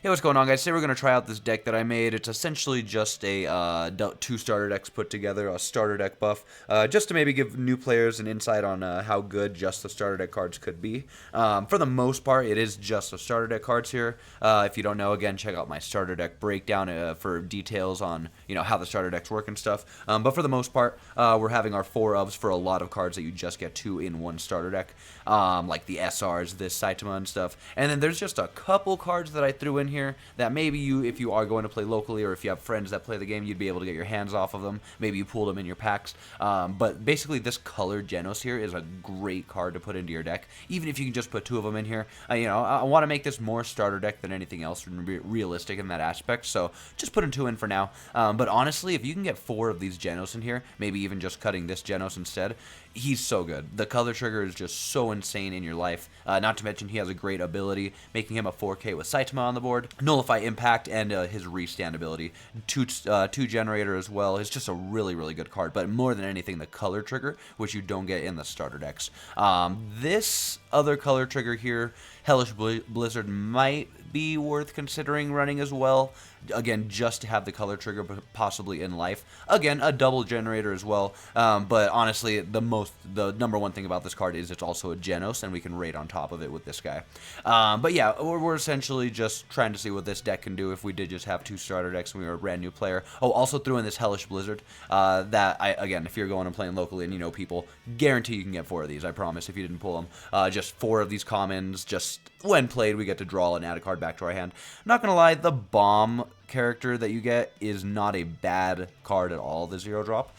Hey, what's going on, guys? Today we're going to try out this deck that I made. It's essentially just a two starter decks put together, a starter deck buff, just to maybe give new players an insight on how good just the starter deck cards could be. For the most part, it is just the starter deck cards here. If you don't know, again, check out my starter deck breakdown for details on how the starter decks work and stuff. But for the most part, we're having our 4-ofs for a lot of cards that you just get 2 in one starter deck, like the SRs, this Saitama and stuff. And then there's just a couple cards that I threw in here that maybe you, if you are going to play locally or if you have friends that play the game, you'd be able to get your hands off of them. Maybe you pulled them in your packs. But basically, this colored Genos here is a great card to put into your deck, even if you can just put 2 of them in here. I want to make this more starter deck than anything else, and be realistic in that aspect. So just putting 2 in for now. But honestly, if you can get 4 of these Genos in here, maybe even just cutting this Genos instead, he's so good. The color trigger is just so insane in your life. Not to mention he has a great ability, making him a 4K with Saitama on the board. Nullify Impact and his restand ability. 2 generator as well. It's just a really, really good card. But more than anything, the color trigger, which you don't get in the starter decks. This other color trigger here, Hellish Blizzard, might be worth considering running as well. Again, just to have the color trigger possibly in life. Again, a double generator as well. But honestly, the number one thing about this card is it's also a Genos, and we can raid on top of it with this guy. But yeah, we're essentially just trying to see what this deck can do if we did just have 2 starter decks and we were a brand new player. Oh, also threw in this Hellish Blizzard. Again, if you're going and playing locally and you know people, guarantee you can get 4 of these, I promise, if you didn't pull them. Just 4 of these commons, just when played, we get to draw and add a card back to our hand. I'm not gonna lie, the bomb character that you get is not a bad card at all, the 0-drop.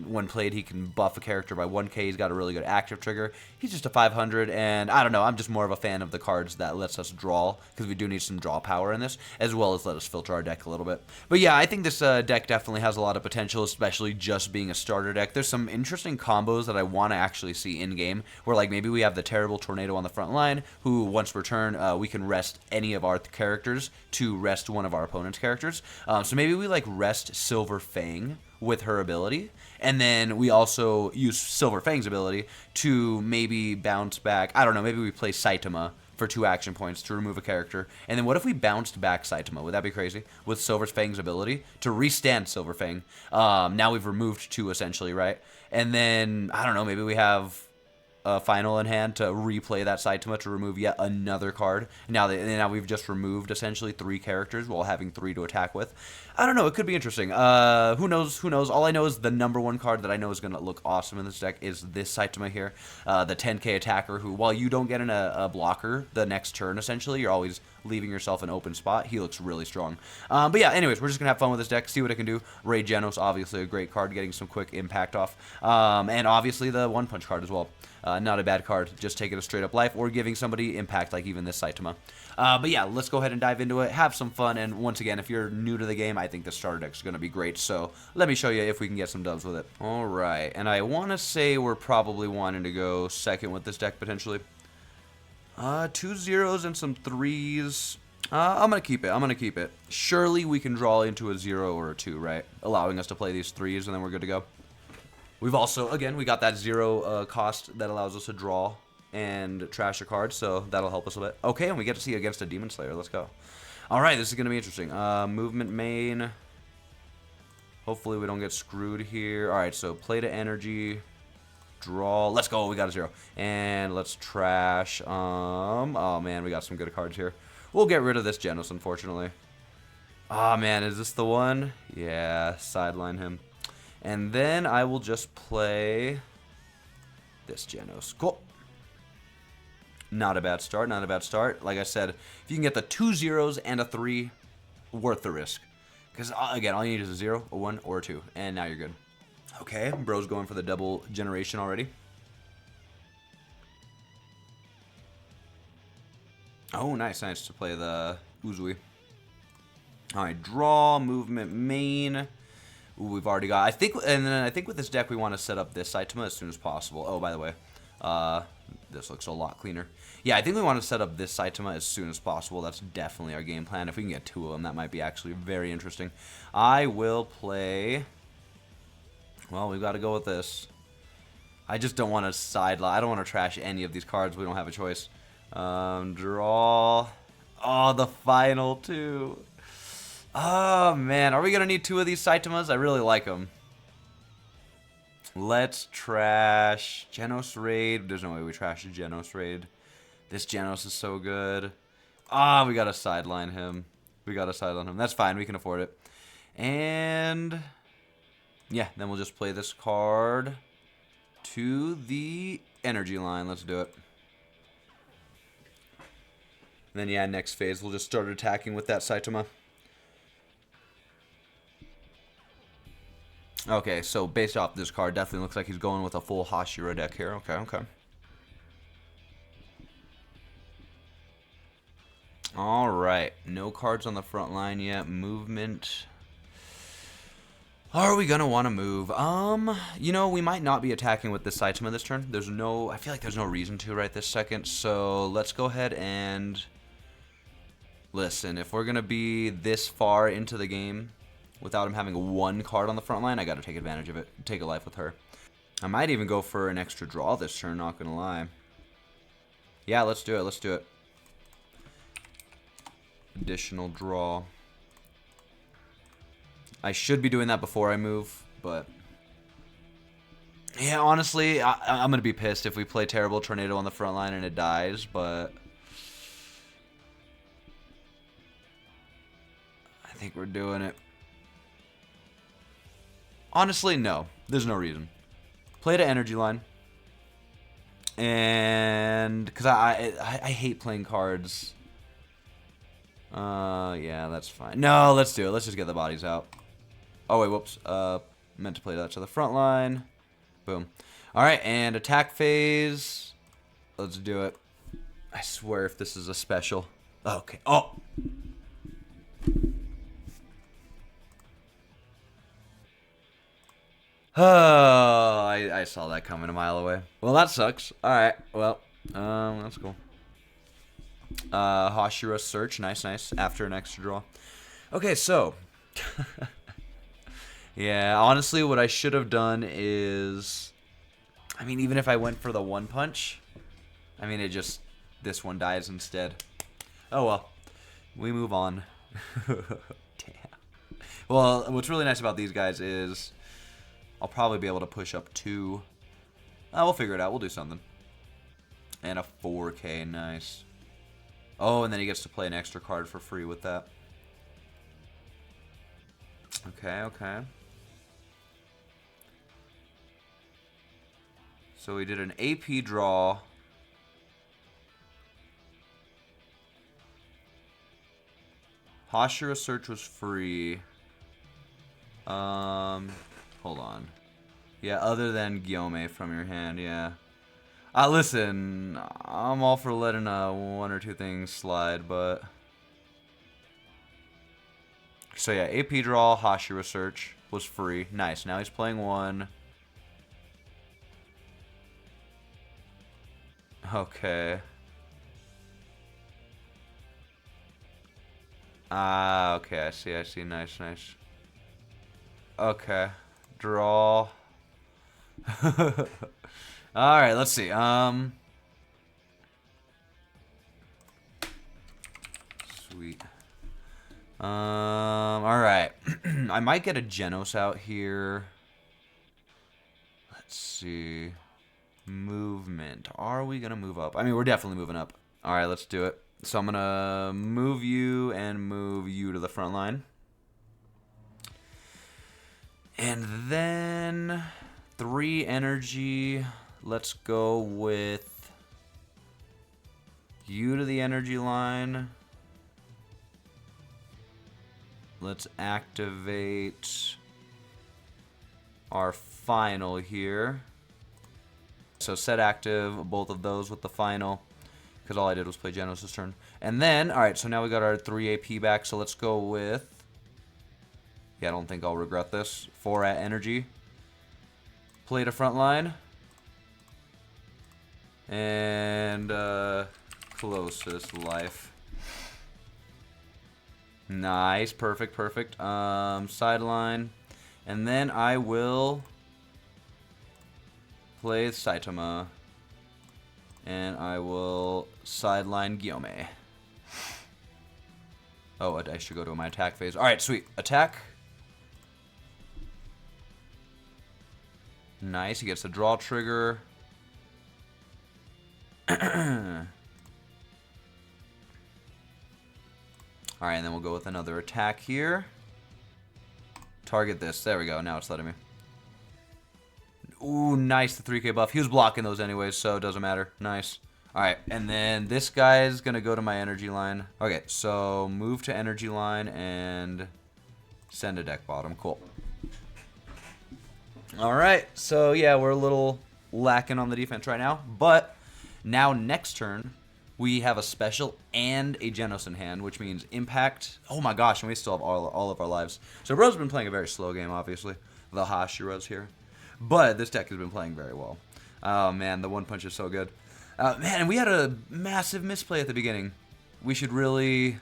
When played, he can buff a character by 1k. He's got a really good active trigger. He's just a 500, and I don't know, I'm just more of a fan of the cards that lets us draw, because we do need some draw power in this, as well as let us filter our deck a little bit. But yeah, I think this deck definitely has a lot of potential, especially just being a starter deck. There's some interesting combos that I want to actually see in-game, where like maybe we have the Terrible Tornado on the front line, who once per turn, we can rest any of our characters to rest one of our opponent's characters. So maybe we like rest Silver Fang with her ability, and then we also use Silver Fang's ability to maybe bounce back. I don't know, maybe we play Saitama for 2 action points to remove a character, and then what if we bounced back Saitama? Would that be crazy? With Silver Fang's ability to restand Silver Fang. Now we've removed 2 essentially, right? And then I don't know, maybe we have a final in hand to replay that Saitama to remove yet another card. Now we've just removed essentially 3 characters while having 3 to attack with. I don't know, it could be interesting. Who knows? All I know is the number 1 card that I know is going to look awesome in this deck is this Saitama here, the 10k attacker, who, while you don't get in a blocker the next turn, essentially, you're always leaving yourself an open spot. He looks really strong. But yeah, anyways, we're just going to have fun with this deck, see what it can do. Raid Genos, obviously a great card, getting some quick impact off. And obviously the 1-punch card as well. Not a bad card, just taking a straight up life or giving somebody impact like even this Saitama. But yeah, let's go ahead and dive into it, have some fun, and once again, if you're new to the game, I think the starter deck is going to be great, so let me show you if we can get some dubs with it. Alright, and I want to say we're probably wanting to go second with this deck, potentially. 2 0s and some 3s. I'm going to keep it. Surely we can draw into a 0 or a 2, right? Allowing us to play these 3s, and then we're good to go. We've also, again, we got that 0 cost that allows us to draw and trash a card, so that'll help us a bit. Okay, and we get to see against a Demon Slayer. Let's go. Alright, this is going to be interesting. Movement main. Hopefully we don't get screwed here. Alright, so play to energy. Draw. Let's go. We got a 0. And let's trash. Oh, man, we got some good cards here. We'll get rid of this Genos, unfortunately. Oh, man, is this the one? Yeah, sideline him. And then I will just play this Genos. Cool. Not a bad start, not a bad start. Like I said, if you can get the 2 0s and a 3, worth the risk. Because, again, all you need is a 0, a 1, or a 2. And now you're good. Okay, bro's going for the double generation already. Oh, nice, nice to play the Uzui. Alright, draw, movement, main. Ooh, we've already got, I think with this deck we want to set up this Saitama as soon as possible. Oh, by the way, this looks a lot cleaner. Yeah, I think we want to set up this Saitama as soon as possible. That's definitely our game plan. If we can get 2 of them, that might be actually very interesting. I will play, well, we've got to go with this. I just don't want to I don't want to trash any of these cards. We don't have a choice. Draw. Oh, the final two. Oh, man. Are we going to need 2 of these Saitamas? I really like them. Let's trash Genos Raid. There's no way we trash Genos Raid. This Genos is so good. Ah, we got to sideline him. We got to sideline him. That's fine. We can afford it. And yeah, then we'll just play this card to the energy line. Let's do it. And then, yeah, next phase, we'll just start attacking with that Saitama. Okay, so based off this card, definitely looks like he's going with a full Hashira deck here. Okay, okay. Alright, no cards on the front line yet. Movement. Are we gonna want to move? You know, we might not be attacking with this Saitama this turn. I feel like there's no reason to right this second. So let's go ahead and listen. If we're gonna be this far into the game without him having 1 card on the front line, I gotta take advantage of it. Take a life with her. I might even go for an extra draw this turn, not gonna lie. Yeah, let's do it. Let's do it. Additional draw. I should be doing that before I move, but yeah, honestly, I'm gonna be pissed if we play terrible Tornado on the front line and it dies, but I think we're doing it. Honestly, no. There's no reason. Play the energy line. And because I hate playing cards. Yeah, that's fine. No, let's do it. Let's just get the bodies out. Oh, wait, whoops. Meant to play that to the front line. Boom. Alright, and attack phase. Let's do it. I swear if this is a special. Okay. Oh! Oh, I saw that coming a mile away. Well, that sucks. Alright, well, that's cool. Hashira search. Nice, nice. After an extra draw. Okay, so... yeah, honestly, what I should have done is... I mean, even if I went for the 1 punch, I mean, it just... this one dies instead. Oh, well. We move on. Damn. Well, what's really nice about these guys is... I'll probably be able to push up 2. We'll figure it out. We'll do something. And a 4K. Nice. Oh, and then he gets to play an extra card for free with that. Okay, okay. So we did an AP draw. Hashira search was free. Hold on. Yeah, other than Gyome from your hand, yeah. Listen, I'm all for letting 1 or 2 things slide, but... So yeah, AP draw, Hashira search was free. Nice, now he's playing 1. Okay. Okay, I see, nice, nice. Okay. Draw. Alright, let's see. Sweet. Alright. I might get a Genos out here. Let's see. Movement. Are we gonna move up? I mean, we're definitely moving up. Alright, let's do it. So I'm gonna move you and move you to the front line. And then 3 energy. Let's go with you to the energy line. Let's activate our final here. So set active both of those with the final, because all I did was play Genos' turn. And then, alright, so now we got our 3 AP back, so let's go with... Yeah, I don't think I'll regret this. 4 at energy. Play to front line. And, closest life. Nice. Perfect, perfect. Sideline. And then I will play Saitama. And I will sideline Gyome. Oh, I should go to my attack phase. All right, sweet. Attack. Nice. He gets the draw trigger. All right, and then we'll go with another attack here. Target this. There we go. Now it's letting me. Ooh, nice. The 3K buff. He was blocking those anyways, so it doesn't matter. Nice. All right, and then this guy is going to go to my energy line. Okay, so move to energy line and send a deck bottom. Cool. All right, so yeah, we're a little lacking on the defense right now, but now next turn, we have a special and a Genos in hand, which means impact. Oh my gosh, and we still have all of our lives. So Bro's been playing a very slow game, obviously. The Hashiro's here. But this deck has been playing very well. Oh man, the one punch is so good. Man, and we had a massive misplay at the beginning. We should really...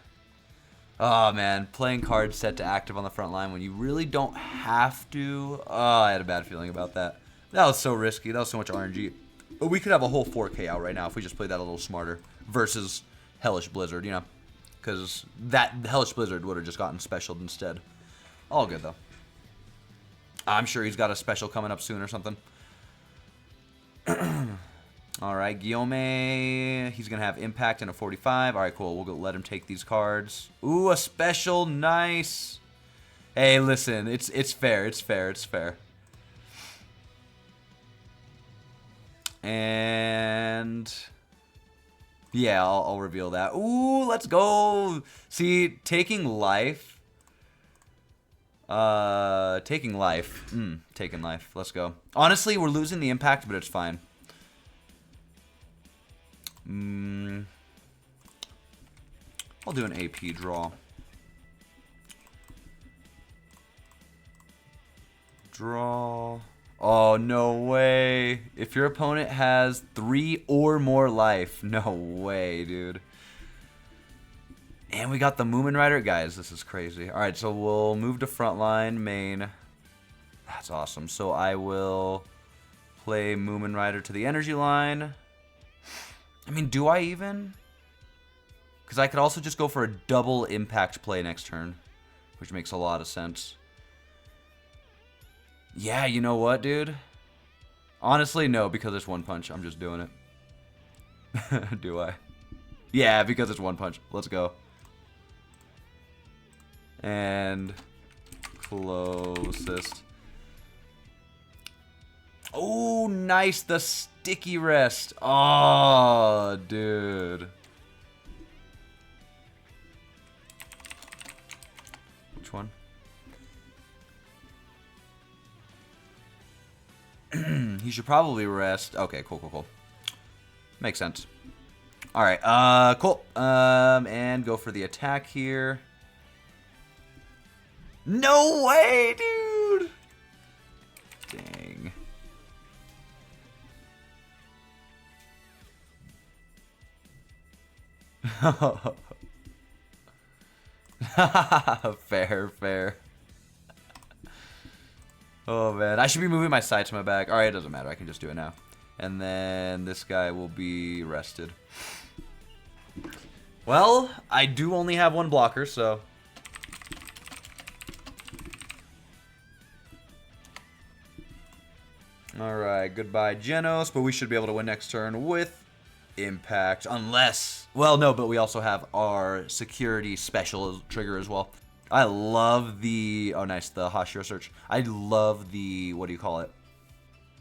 Oh man, playing cards set to active on the front line when you really don't have to. Oh, I had a bad feeling about that. That was so risky. That was so much RNG. But we could have a whole 4K out right now if we just played that a little smarter. Versus Hellish Blizzard, you know. Because that Hellish Blizzard would have just gotten specialed instead. All good though. I'm sure he's got a special coming up soon or something. Alright, Guillaume, he's going to have impact and a 45. Alright, cool. We'll let him take these cards. Ooh, a special. Nice. Hey, listen. It's fair. It's fair. It's fair. And... yeah, I'll reveal that. Ooh, let's go. See, taking life. Taking life. Taking life. Let's go. Honestly, we're losing the impact, but it's fine. I'll do an AP draw. Draw. Oh, no way. If your opponent has 3 or more life. No way, dude. And we got the Moomin Rider. Guys, this is crazy. Alright, so we'll move to frontline, main. That's awesome. So I will play Moomin Rider to the energy line. I mean, do I even? Because I could also just go for a double impact play next turn, which makes a lot of sense. Yeah, you know what, dude? Honestly, no, because it's one punch. I'm just doing it. Do I? Yeah, because it's one punch. Let's go. And closest. Oh, nice. The sticky rest. Oh, dude. Which one? He should probably rest. Okay, cool, cool, cool. Makes sense. All right, cool. And go for the attack here. No way, dude. Dang. Fair, fair. Oh, man. I should be moving my side to my back. All right, it doesn't matter. I can just do it now. And then this guy will be rested. Well, I do only have one blocker, so... Alright, goodbye Genos, but we should be able to win next turn with impact, unless... Well, no, but we also have our security special trigger as well. I love the... Oh, nice, the Hashira search. I love the... What do you call it?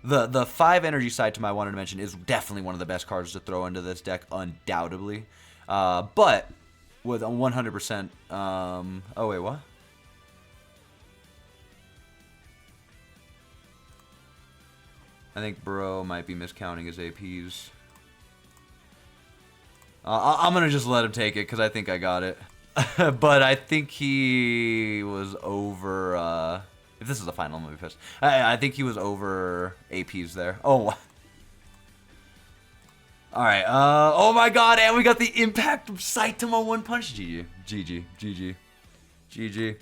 The 5 energy side to my wanted to mention is definitely one of the best cards to throw into this deck, undoubtedly. But with a 100%... oh, wait, what? I think Bro might be miscounting his APs. I'm going to just let him take it because I think I got it. But I think he was over... if this is the final, I'm going to be pissed. I think he was over APs there. Oh. Alright. Oh my god, and we got the impact of Saitama one punch. GG. GG. GG. GG.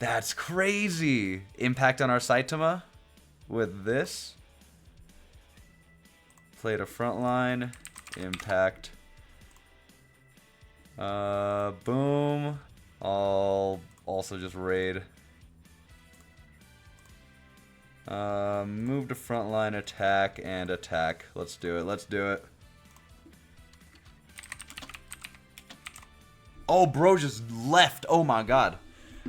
That's crazy. Impact on our Saitama. With this, play to frontline, impact, Boom. I'll also just raid. Move to frontline, attack, and attack. Let's do it. Let's do it. Oh, bro just left. Oh my god.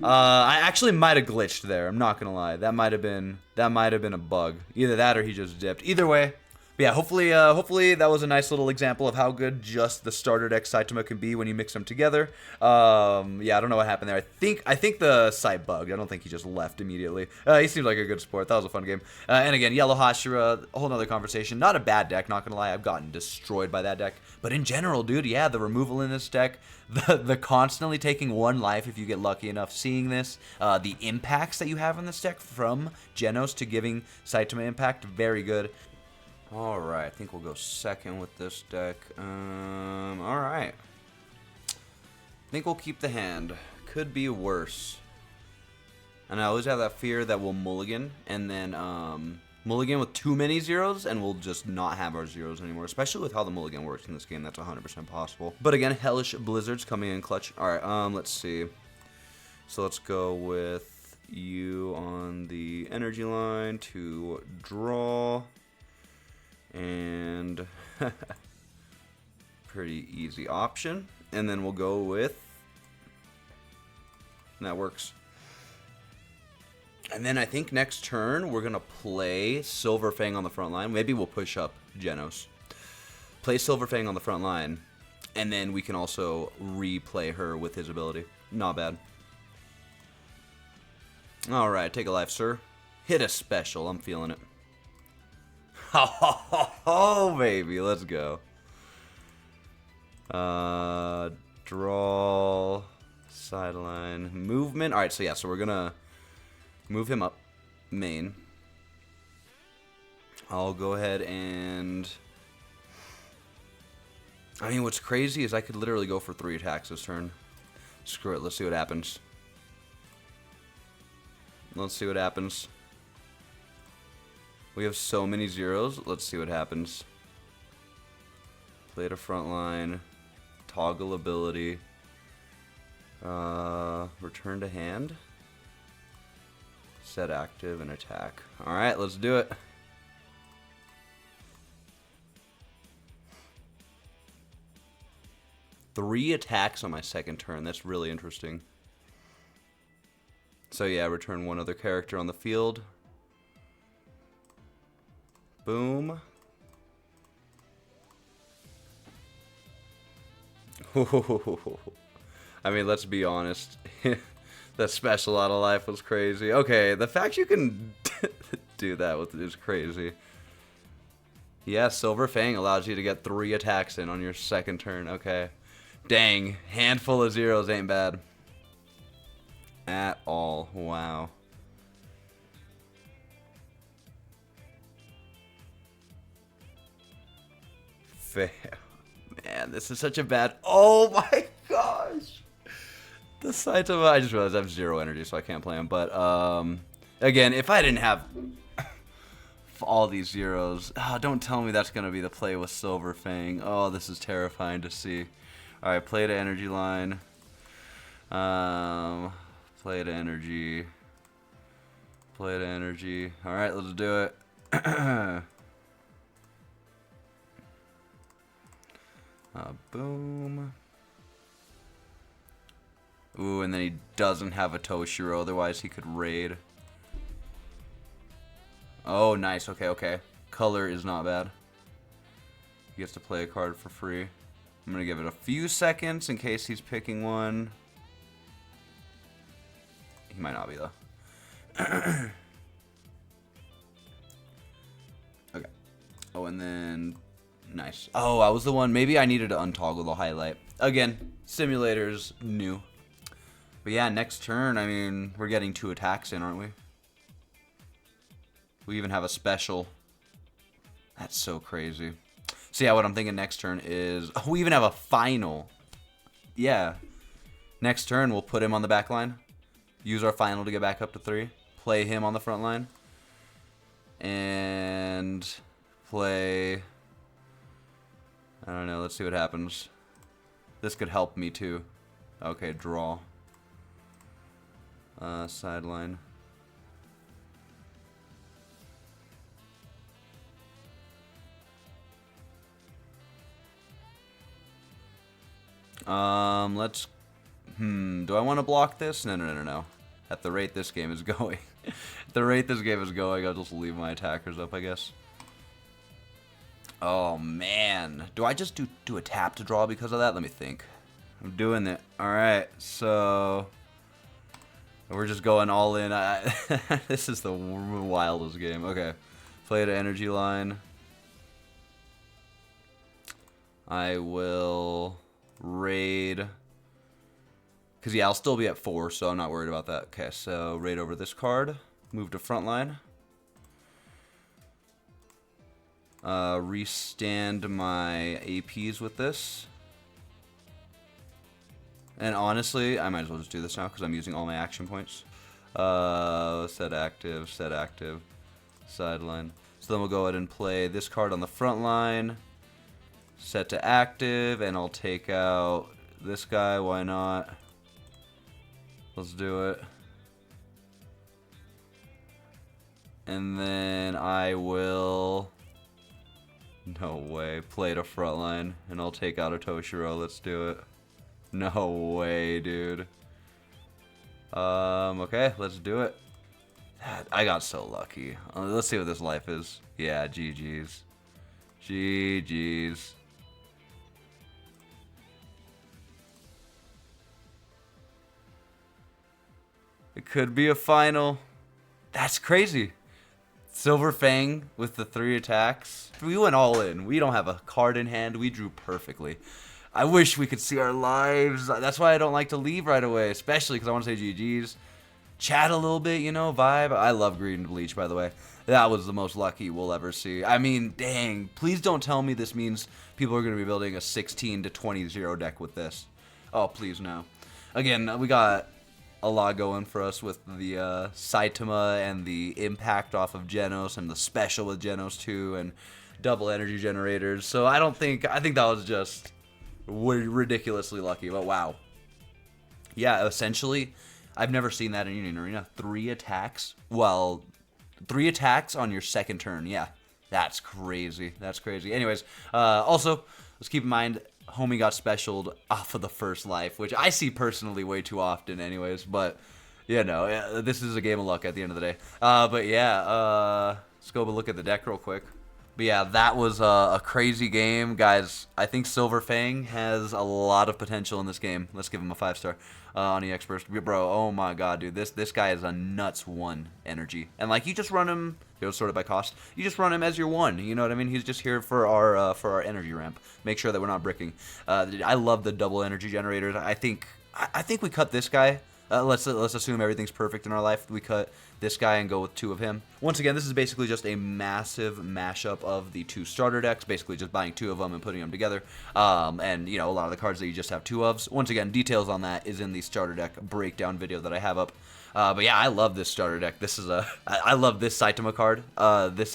I actually might have glitched there. I'm not gonna lie. That might have been a bug. Either that or he just dipped. Either way. But yeah, hopefully that was a nice little example of how good just the starter deck Saitama can be when you mix them together. Yeah, I don't know what happened there. I think the site bugged. I don't think he just left immediately. He seems like a good sport. That was a fun game. And again, Yellow Hashira, a whole nother conversation. Not a bad deck, not gonna lie. I've gotten destroyed by that deck. But in general, dude, yeah, the removal in this deck, the constantly taking one life if you get lucky enough seeing this, the impacts that you have in this deck from Genos to giving Saitama impact, very good. Alright, I think we'll go second with this deck. Alright. I think we'll keep the hand. Could be worse. And I always have that fear that we'll mulligan, and then mulligan with too many zeros, and we'll just not have our zeros anymore. Especially with how the mulligan works in this game, that's 100% possible. But again, Hellish Blizzards coming in clutch. Alright, let's see. So let's go with you on the energy line to draw. And pretty easy option. And then we'll go with, and that works. And then I think next turn we're gonna play Silverfang on the front line. Maybe we'll push up Genos. Play Silverfang on the front line, and then we can also replay her with his ability. Not bad. Alright, take a life, sir. Hit a special, I'm feeling it. Oh, baby, let's go. Draw, sideline, movement. All right, so yeah, so we're gonna move him up, main. I'll go ahead and, I mean, what's crazy is I could literally go for 3 attacks this turn. Screw it, let's see what happens. Let's see what happens. We have so many zeros. Let's see what happens. Play to front line. Toggle ability. Return to hand. Set active and attack. Alright, let's do it. Three attacks on my second turn. That's really interesting. So yeah, return one other character on the field. Boom. I mean, let's be honest. That special out of life was crazy. Okay, the fact you can do that with it is crazy. Yeah, Silver Fang allows you to get 3 attacks in on your second turn. Okay. Dang, handful of zeros ain't bad. At all. Wow. Fair. Man, this is such a bad... Oh my gosh! The Saitama... I just realized I have 0 energy, so I can't play him. But, again, if I didn't have all these zeros... Oh, don't tell me that's going to be the play with Silver Fang. Oh, this is terrifying to see. Alright, play to energy line. Play to energy. Play to energy. Alright, let's do it. Boom. Ooh, and then he doesn't have a Toshiro, otherwise he could raid. Oh, nice. Okay, okay. Color is not bad. He gets to play a card for free. I'm going to give it a few seconds in case he's picking one. He might not be, though. Okay. Oh, and then... Nice. Oh, I was the one. Maybe I needed to untoggle the highlight. Again, simulators new. But yeah, next turn, I mean, we're getting 2 attacks in, aren't we? We even have a special. That's so crazy. So yeah, what I'm thinking next turn is... Oh, we even have a final. Yeah. Next turn, we'll put him on the back line. Use our final to get back up to 3. Play him on the front line. And play... I don't know. Let's see what happens. This could help me too. Okay, draw. Sideline. Let's... do I want to block this? No. At the rate this game is going. At the rate this game is going, I'll just leave my attackers up, I guess. Oh, man. Do I just do a tap to draw because of that? Let me think. I'm doing it. Alright, so... we're just going all in. This is the wildest game. Okay. Play the energy line. I will raid... because, yeah, I'll still be at 4, so I'm not worried about that. Okay, so raid over this card. Move to front line. Restand my APs with this. And honestly, I might as well just do this now because I'm using all my action points. Set active, sideline. So then we'll go ahead and play this card on the front line. Set to active, and I'll take out this guy, why not? Let's do it. And then I will... no way. Play to front line, and I'll take out a Toshiro. Let's do it. No way, dude. Okay, let's do it. I got so lucky. Let's see what this life is. Yeah, GG's. GG's. It could be a final. That's crazy. Silver Fang with the 3 attacks. We went all in. We don't have a card in hand. We drew perfectly. I wish we could see our lives. That's why I don't like to leave right away, especially because I want to say GG's. Chat a little bit, you know, vibe. I love Green and Bleach, by the way. That was the most lucky we'll ever see. I mean, dang. Please don't tell me this means people are going to be building a 16 to 20-0 deck with this. Oh, please no. Again, we got a lot going for us with the Saitama and the impact off of Genos and the special with Genos too and double energy generators. So I think that was just ridiculously lucky, but wow. Yeah, essentially, I've never seen that in Union Arena. 3 attacks. Well, 3 attacks on your second turn. Yeah, that's crazy. That's crazy. Anyways, also, let's keep in mind, homie got specialed off of the first life, which I see personally way too often anyways, but, you know, this is a game of luck at the end of the day. But yeah, let's go look at the deck real quick. But yeah, that was a crazy game, guys. I think Silver Fang has a lot of potential in this game. Let's give him a 5-star on EX Burst. Bro, oh my god, dude, this guy is a nuts 1 energy, and like you just run him. It was sorted by cost. You just run him as your 1. You know what I mean? He's just here for our energy ramp. Make sure that we're not bricking. I love the double energy generators. I think we cut this guy. Let's assume everything's perfect in our life. We cut this guy and go with 2 of him. Once again, this is basically just a massive mashup of the 2 starter decks, basically just buying 2 of them and putting them together. And, you know, a lot of the cards that you just have 2 of. Once again, details on that is in the starter deck breakdown video that I have up. But yeah, I love this starter deck. This is I love this Saitama card. This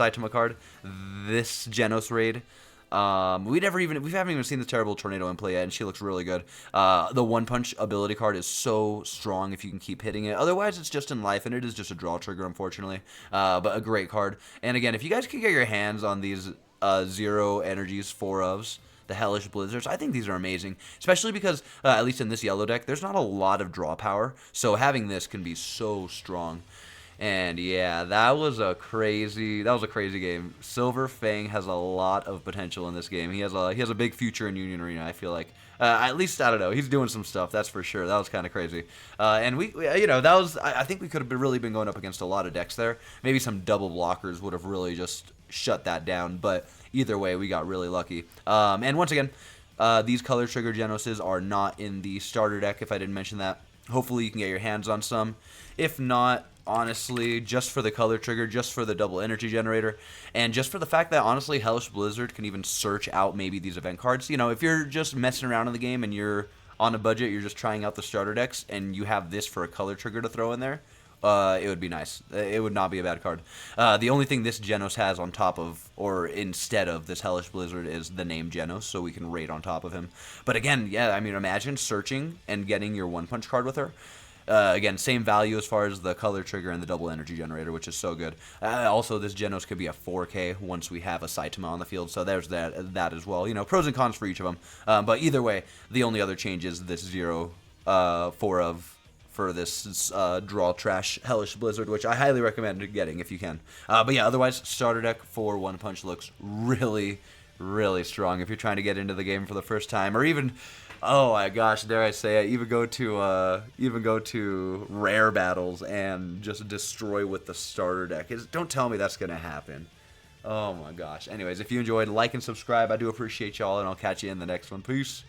Genos raid. We haven't even seen the terrible tornado in play yet, and she looks really good. The One Punch ability card is so strong if you can keep hitting it. Otherwise, it's just in life, and it is just a draw trigger, unfortunately. But a great card. And again, if you guys can get your hands on these 0 energies 4-ofs, the Hellish Blizzards, I think these are amazing, especially because at least in this yellow deck, there's not a lot of draw power. So having this can be so strong. And yeah, that was a crazy game. Silver Fang has a lot of potential in this game. He has a big future in Union Arena, I feel like. At least, I don't know, he's doing some stuff, that's for sure. That was kind of crazy. And we you know, that was, I think we could have really been going up against a lot of decks there. Maybe some double blockers would have really just shut that down, but either way, we got really lucky. And once again, these color trigger Genoses are not in the starter deck, if I didn't mention that. Hopefully you can get your hands on some. If not, honestly, just for the color trigger, just for the double energy generator, and just for the fact that, honestly, Hellish Blizzard can even search out maybe these event cards. You know, if you're just messing around in the game and you're on a budget, you're just trying out the starter decks, and you have this for a color trigger to throw in there, it would be nice. It would not be a bad card. The only thing this Genos has on top of, or instead of this Hellish Blizzard, is the name Genos, so we can raid on top of him. But again, yeah, I mean, imagine searching and getting your one-punch card with her. Again, same value as far as the color trigger and the double energy generator, which is so good. Also, this Genos could be a 4K once we have a Saitama on the field, so there's that as well. You know, pros and cons for each of them. But either way, the only other change is this 0/4 of for this draw trash Hellish Blizzard, which I highly recommend getting if you can. But yeah, otherwise, starter deck for One Punch looks really, really strong if you're trying to get into the game for the first time, or even, oh my gosh, dare I say it, even go to rare battles and just destroy with the starter deck. Don't tell me that's gonna happen. Oh my gosh. Anyways, if you enjoyed, like and subscribe. I do appreciate y'all, and I'll catch you in the next one. Peace.